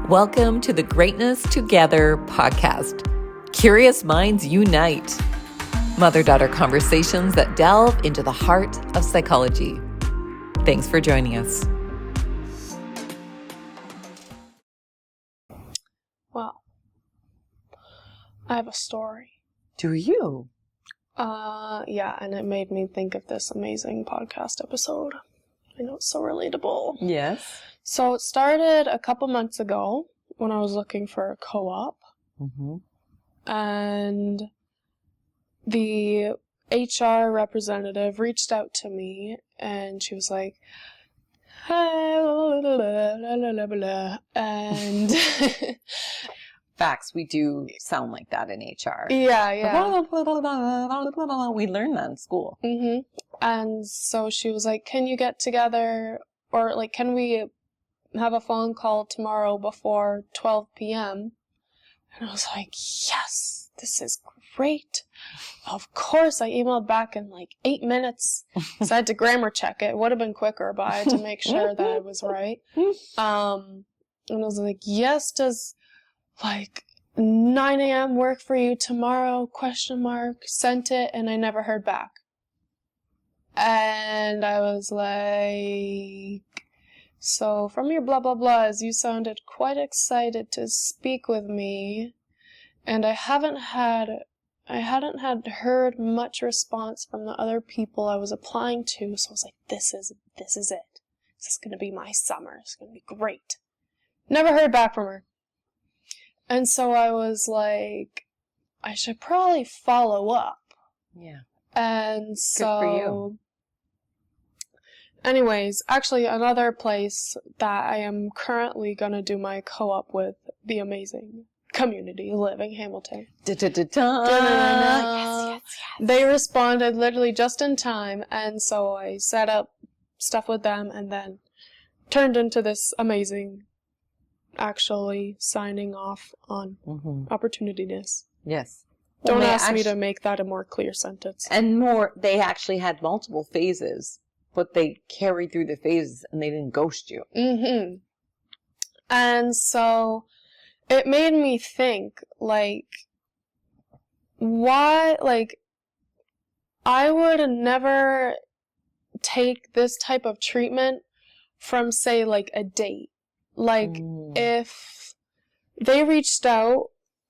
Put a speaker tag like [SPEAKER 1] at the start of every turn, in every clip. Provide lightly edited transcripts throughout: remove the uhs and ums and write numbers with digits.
[SPEAKER 1] Welcome to the Greatness Together podcast. Curious minds unite. Mother-daughter conversations that delve into the heart of psychology. Thanks for joining us.
[SPEAKER 2] Well, I have a story.
[SPEAKER 1] Do you?
[SPEAKER 2] Yeah, and it made me think of this amazing podcast episode. I know it's so relatable.
[SPEAKER 1] Yes.
[SPEAKER 2] So it started a couple months ago when I was looking for a co-op.
[SPEAKER 1] Mm-hmm.
[SPEAKER 2] And the HR representative reached out to me and she was like, "Hey, blah, blah, blah, blah," and
[SPEAKER 1] Facts, we do sound like that in HR.
[SPEAKER 2] yeah.
[SPEAKER 1] We learned that in school.
[SPEAKER 2] Mm-hmm. And so she was like, "Can you get together, or like, can we have a phone call tomorrow before 12 p.m.? And I was like, yes, this is great. Of course. I emailed back in like 8 minutes. So I had to grammar check it. It would have been quicker, but I had to make sure that it was right. And I was like, yes, does like 9 a.m. work for you tomorrow? ? Sent it, and I never heard back. And I was like, so from your blah, blah, blahs, you sounded quite excited to speak with me. And I hadn't heard much response from the other people I was applying to. So I was like, this is it. This is going to be my summer. It's going to be great. Never heard back from her. And so I was like, I should probably follow up.
[SPEAKER 1] Yeah.
[SPEAKER 2] And so,
[SPEAKER 1] good for you.
[SPEAKER 2] Anyways, actually another place that I am currently going to do my co-op with, the amazing Community Living Hamilton.
[SPEAKER 1] Yes.
[SPEAKER 2] They responded literally just in time, and so I set up stuff with them and then turned into this amazing, actually signing off on opportunityness.
[SPEAKER 1] Yes.
[SPEAKER 2] Don't ask me to make that a more clear sentence.
[SPEAKER 1] And more, they actually had multiple phases, but they carried through the phases and they didn't ghost you.
[SPEAKER 2] Mm-hmm. And so it made me think, like, why, like, I would never take this type of treatment from, say, like, a date. Like, if they reached out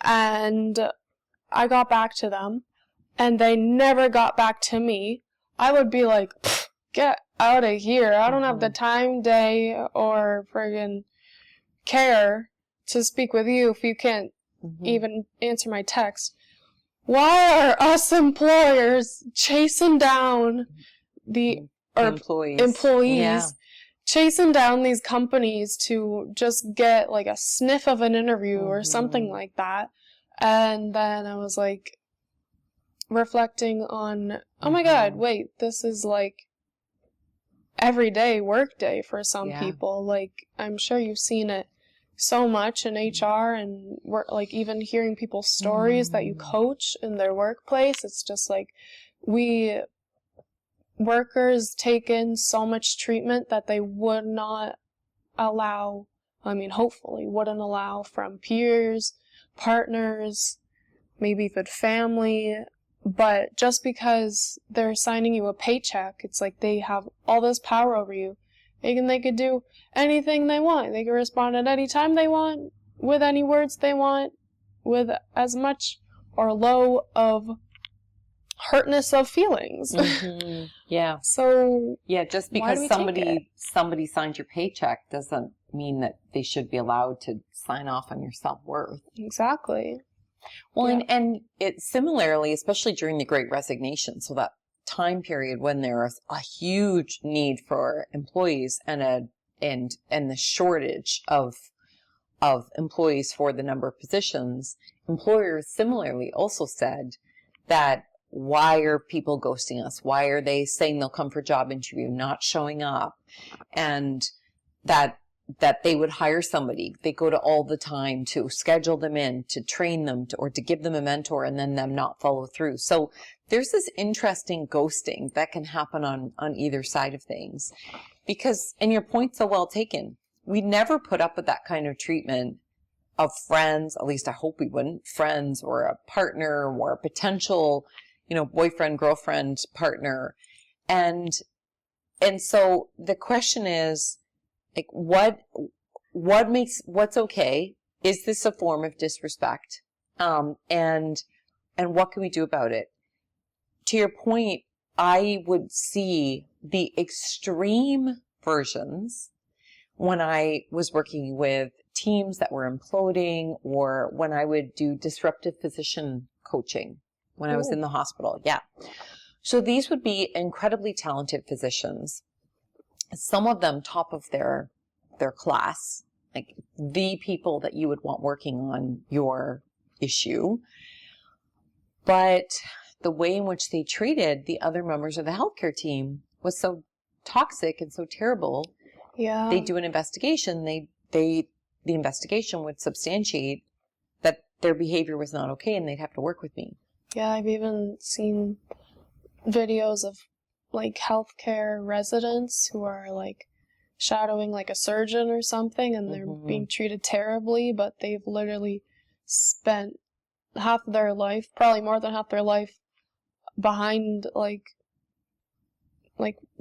[SPEAKER 2] and I got back to them and they never got back to me, I would be like, get out of here. I don't have the time, day, or friggin' care to speak with you if you can't even answer my text. Why are us employers chasing down the employees
[SPEAKER 1] yeah.
[SPEAKER 2] chasing down these companies to just get like a sniff of an interview or something like that? And then I was like reflecting on, oh my God, wait, this is like everyday work day for some people. Like, I'm sure you've seen it so much in HR and like even hearing people's stories that you coach in their workplace. It's just like we workers take in so much treatment that they would not allow, hopefully wouldn't allow from peers, partners, maybe even family. But just because they're signing you a paycheck, it's like they have all this power over you. They could do anything they want. They can respond at any time they want, with any words they want, with as much or low of hurtness of feelings.
[SPEAKER 1] Yeah.
[SPEAKER 2] So
[SPEAKER 1] yeah, just because somebody signed your paycheck doesn't mean that they should be allowed to sign off on your self-worth.
[SPEAKER 2] Exactly.
[SPEAKER 1] Well, and it similarly, especially during the Great Resignation, so that time period when there was a huge need for employees and the shortage of employees for the number of positions, employers similarly also said that, why are people ghosting us? Why are they saying they'll come for a job interview, not showing up? And that they would hire somebody. They go to all the time to schedule them in, to train them, or to give them a mentor, and then them not follow through. So there's this interesting ghosting that can happen on either side of things. Because, and your point's so well taken, we never put up with that kind of treatment of friends. At least I hope we wouldn't. Friends or a partner or a potential, boyfriend, girlfriend, partner. And so the question is, like, what's okay? Is this a form of disrespect? And what can we do about it? To your point, I would see the extreme versions when I was working with teams that were imploding, or when I would do disruptive physician coaching when I was in the hospital. Yeah. So these would be incredibly talented physicians, some of them top of their class, like the people that you would want working on your issue. But the way in which they treated the other members of the healthcare team was so toxic and so terrible.
[SPEAKER 2] Yeah.
[SPEAKER 1] They do an investigation. The investigation would substantiate that their behavior was not okay, and they'd have to work with me.
[SPEAKER 2] Yeah, I've even seen videos of like healthcare residents who are like shadowing like a surgeon or something, and they're being treated terribly, but they've literally spent half of their life, probably more than half their life, behind like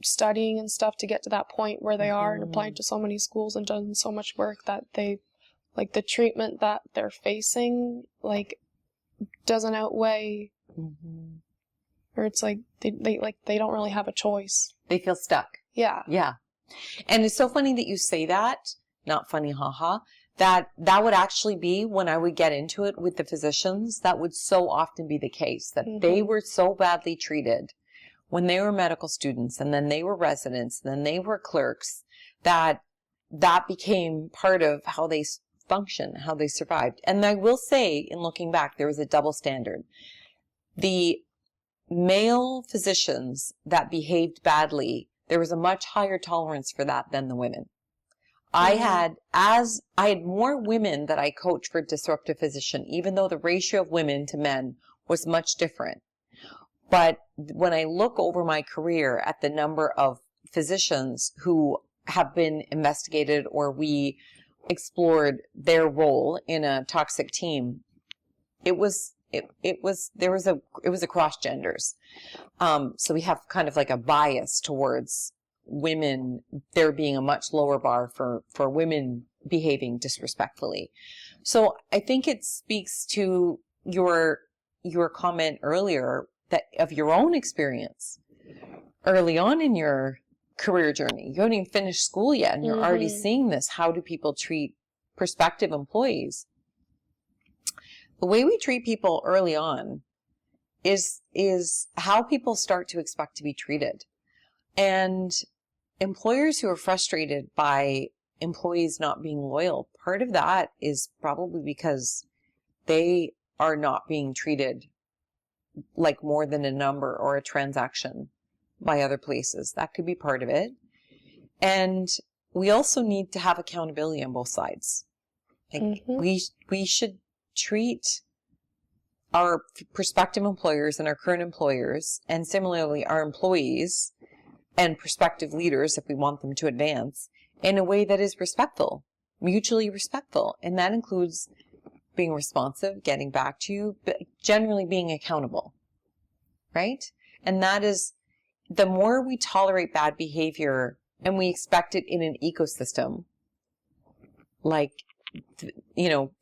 [SPEAKER 2] studying and stuff to get to that point where they are, and applied to so many schools and done so much work that they, like, the treatment that they're facing, like, doesn't outweigh, or it's like they don't really have a choice.
[SPEAKER 1] They feel stuck.
[SPEAKER 2] Yeah.
[SPEAKER 1] Yeah. And it's so funny that you say that. Not funny, haha. That would actually be, when I would get into it with the physicians, that would so often be the case, that they were so badly treated when they were medical students, and then they were residents, and then they were clerks, that became part of how they function, how they survived. And I will say, in looking back, there was a double standard. The male physicians that behaved badly, there was a much higher tolerance for that than the women. I had more women that I coached for disruptive physician, even though the ratio of women to men was much different. But when I look over my career at the number of physicians who have been investigated, or we explored their role in a toxic team, it was across genders. So we have kind of like a bias towards women, there being a much lower bar for women behaving disrespectfully. So I think it speaks to your comment earlier, that of your own experience early on in your career journey. You haven't even finished school yet, and you're already seeing this. How do people treat prospective employees? The way we treat people early on is how people start to expect to be treated. And employers who are frustrated by employees not being loyal, part of that is probably because they are not being treated like more than a number or a transaction by other places. That could be part of it. And we also need to have accountability on both sides. Like we should treat our prospective employers and our current employers, and similarly our employees and prospective leaders, if we want them to advance, in a way that is respectful, mutually respectful. And that includes being responsive, getting back to you, but generally being accountable, right? And that is, the more we tolerate bad behavior and we expect it in an ecosystem, like,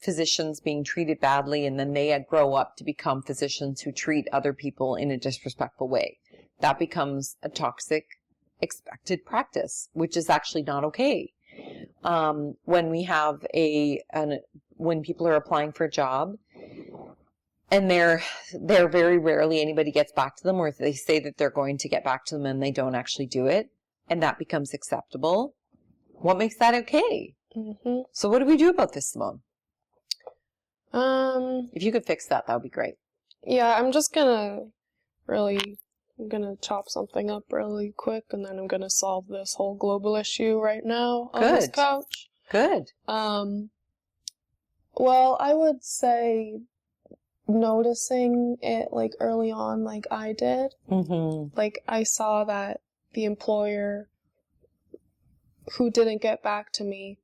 [SPEAKER 1] physicians being treated badly, and then they grow up to become physicians who treat other people in a disrespectful way, that becomes a toxic expected practice, which is actually not okay. When we have when people are applying for a job, and they're very rarely anybody gets back to them, or they say that they're going to get back to them and they don't actually do it, and that becomes acceptable. What makes that okay? So what do we do about this, Simone? If you could fix that, that would be great.
[SPEAKER 2] Yeah, I'm gonna chop something up really quick, and then I'm gonna solve this whole global issue right now on this couch.
[SPEAKER 1] Good.
[SPEAKER 2] Well, I would say noticing it like early on, like I did. Like I saw that the employer who didn't get back to me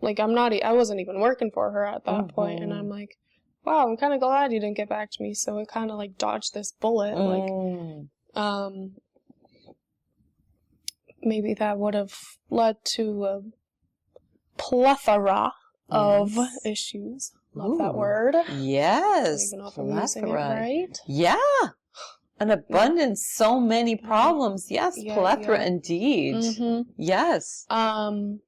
[SPEAKER 2] like, I wasn't even working for her at that point, and I'm like, wow, I'm kind of glad you didn't get back to me. So it kind of like dodged this bullet. Like, maybe that would have led to a plethora of issues. Love that word.
[SPEAKER 1] Yes.
[SPEAKER 2] I don't even know if I'm using it right.
[SPEAKER 1] Yeah. An abundance, so many problems. Yes, plethora indeed. Yes.
[SPEAKER 2] And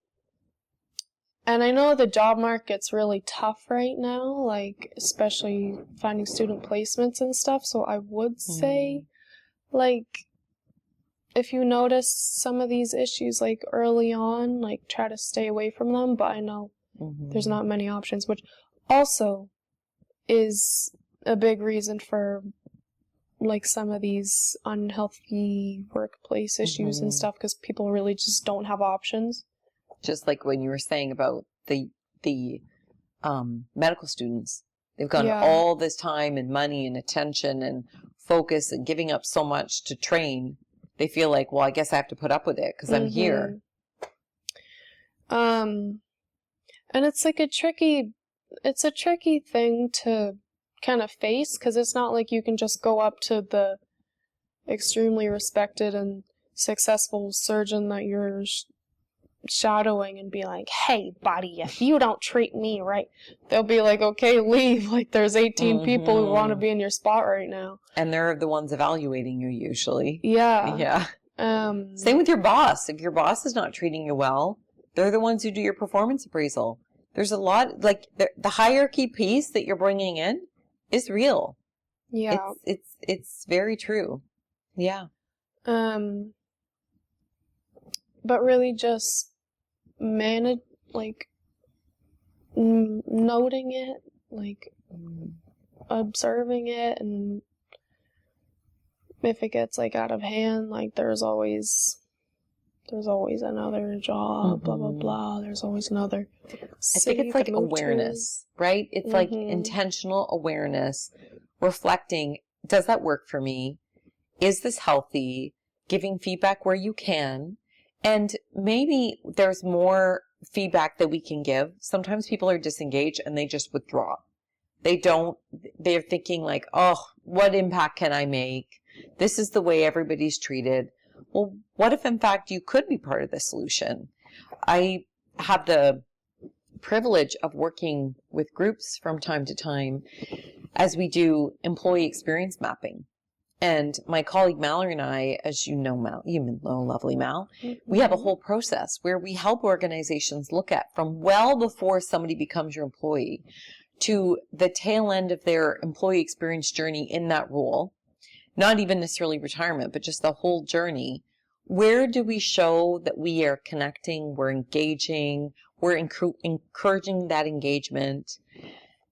[SPEAKER 2] I know the job market's really tough right now, like, especially finding student placements and stuff. So I would say, like, if you notice some of these issues, like, early on, like, try to stay away from them. But I know there's not many options, which also is a big reason for, like, some of these unhealthy workplace issues and stuff, because people really just don't have options.
[SPEAKER 1] Just like when you were saying about the medical students, they've got all this time and money and attention and focus and giving up so much to train. They feel like, well, I guess I have to put up with it because I'm here.
[SPEAKER 2] And it's like a tricky thing to kind of face, because it's not like you can just go up to the extremely respected and successful surgeon that you're shadowing and be like, hey buddy, if you don't treat me right, they'll be like, okay, leave. Like, there's 18 people who want to be in your spot right now,
[SPEAKER 1] and they're the ones evaluating you usually.
[SPEAKER 2] Yeah.
[SPEAKER 1] Same with your boss. If your boss is not treating you well, they're the ones who do your performance appraisal. There's a lot, like, the hierarchy piece that you're bringing in is real. It's very true.
[SPEAKER 2] But really just manage, like, noting it, like, observing it, and if it gets, like, out of hand, like, there's always another job, blah blah blah, there's always another
[SPEAKER 1] I think it's like awareness, right? It's like intentional awareness, reflecting, does that work for me? Is this healthy? Giving feedback where you can. And maybe there's more feedback that we can give. Sometimes people are disengaged and they just withdraw. They're thinking like, oh, what impact can I make? This is the way everybody's treated. Well, what if in fact you could be part of the solution? I have the privilege of working with groups from time to time as we do employee experience mapping. And my colleague Mallory and I, as you know, Mal, you know lovely Mal, we have a whole process where we help organizations look at, from well before somebody becomes your employee to the tail end of their employee experience journey in that role, not even necessarily retirement, but just the whole journey. Where do we show that we are connecting, we're engaging, we're encouraging that engagement,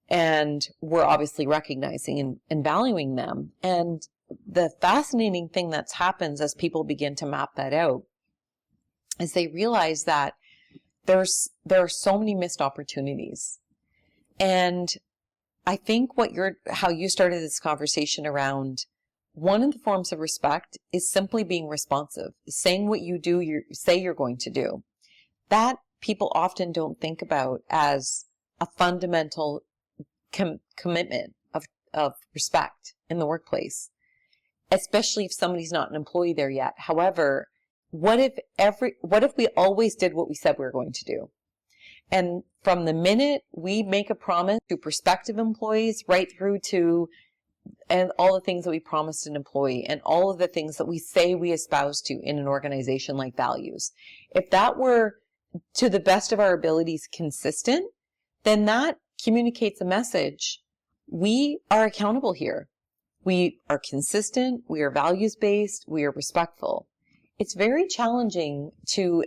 [SPEAKER 1] and we're obviously recognizing and valuing them? And the fascinating thing that happens as people begin to map that out is they realize that there are so many missed opportunities. And I think how you started this conversation around, one of the forms of respect is simply being responsive, saying what you say you're going to do. That people often don't think about as a fundamental commitment of respect in the workplace, especially if somebody's not an employee there yet. However, what if we always did what we said we were going to do? And from the minute we make a promise to prospective employees right through to, and all the things that we promised an employee and all of the things that we say we espouse to in an organization, like values, if that were to the best of our abilities consistent, then that communicates a message. We are accountable here. We are consistent. We are values-based. We are respectful. It's very challenging to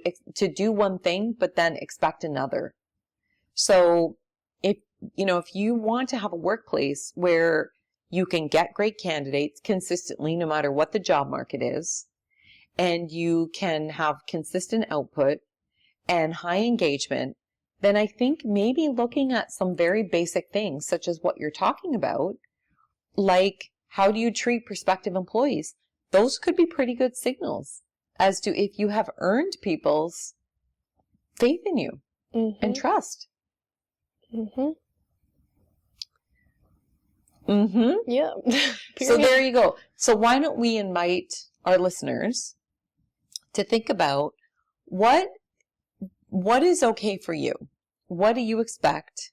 [SPEAKER 1] do one thing, but then expect another. So if you want to have a workplace where you can get great candidates consistently, no matter what the job market is, and you can have consistent output and high engagement, then I think maybe looking at some very basic things, such as what you're talking about, like how do you treat prospective employees? Those could be pretty good signals as to if you have earned people's faith in you. and trust.
[SPEAKER 2] Yeah.
[SPEAKER 1] So there you go. So why don't we invite our listeners to think about what is okay for you? What do you expect?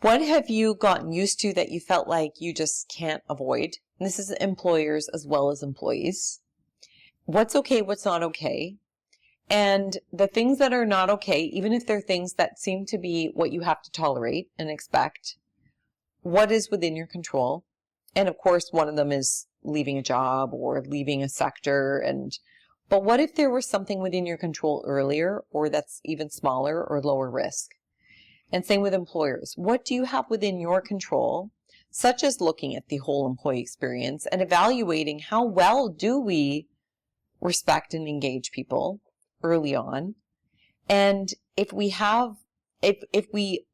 [SPEAKER 1] What have you gotten used to that you felt like you just can't avoid? And this is employers as well as employees. What's okay, what's not okay? And the things that are not okay, even if they're things that seem to be what you have to tolerate and expect, what is within your control? And of course, one of them is leaving a job or leaving a sector. But what if there was something within your control earlier, or that's even smaller or lower risk? And same with employers. What do you have within your control, such as looking at the whole employee experience and evaluating how well do we respect and engage people early on? And if we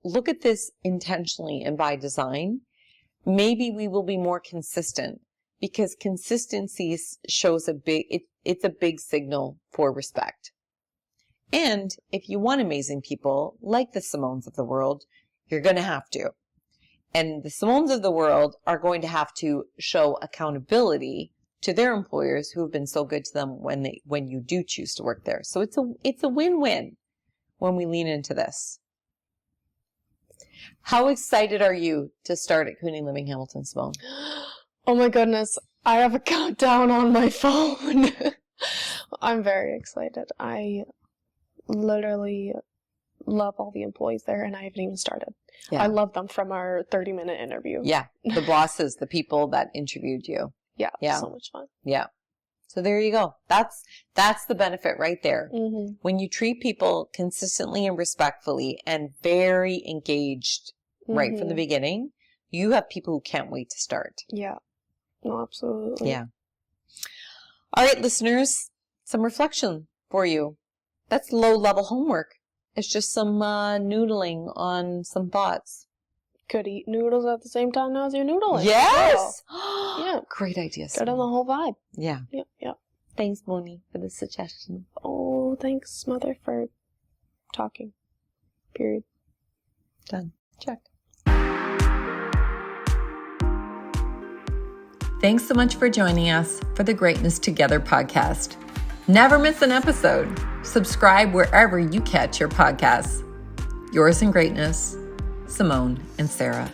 [SPEAKER 1] look at this intentionally and by design, maybe we will be more consistent, because consistency shows it's a big signal for respect. And if you want amazing people like the Simones of the world, you're going to have to. And the Simones of the world are going to have to show accountability to their employers who have been so good to them when you do choose to work there. So it's a win-win when we lean into this. How excited are you to start at Cooning Living Hamilton, Simone?
[SPEAKER 2] Oh my goodness. I have a countdown on my phone. I'm very excited. I literally love all the employees there, and I haven't even started. Yeah. I love them from our 30-minute interview.
[SPEAKER 1] Yeah, the bosses, the people that interviewed you.
[SPEAKER 2] Yeah, so much fun.
[SPEAKER 1] Yeah. So there you go. That's the benefit right there. Mm-hmm. When you treat people consistently and respectfully and very engaged right from the beginning, you have people who can't wait to start.
[SPEAKER 2] Yeah. No, absolutely.
[SPEAKER 1] Yeah. All right, listeners, some reflection for you. That's low-level homework. It's just some noodling on some thoughts.
[SPEAKER 2] Could eat noodles at the same time as you're noodling.
[SPEAKER 1] Yes!
[SPEAKER 2] Oh. Yeah.
[SPEAKER 1] Great idea.
[SPEAKER 2] Get on the whole vibe.
[SPEAKER 1] Yeah.
[SPEAKER 2] Yeah.
[SPEAKER 1] Thanks, Moni, for the suggestion.
[SPEAKER 2] Oh, thanks, Mother, for talking. Period.
[SPEAKER 1] Done. Check. Thanks so much for joining us for the Greatness Together podcast. Never miss an episode. Subscribe wherever you catch your podcasts. Yours in greatness, Simone and Sarah.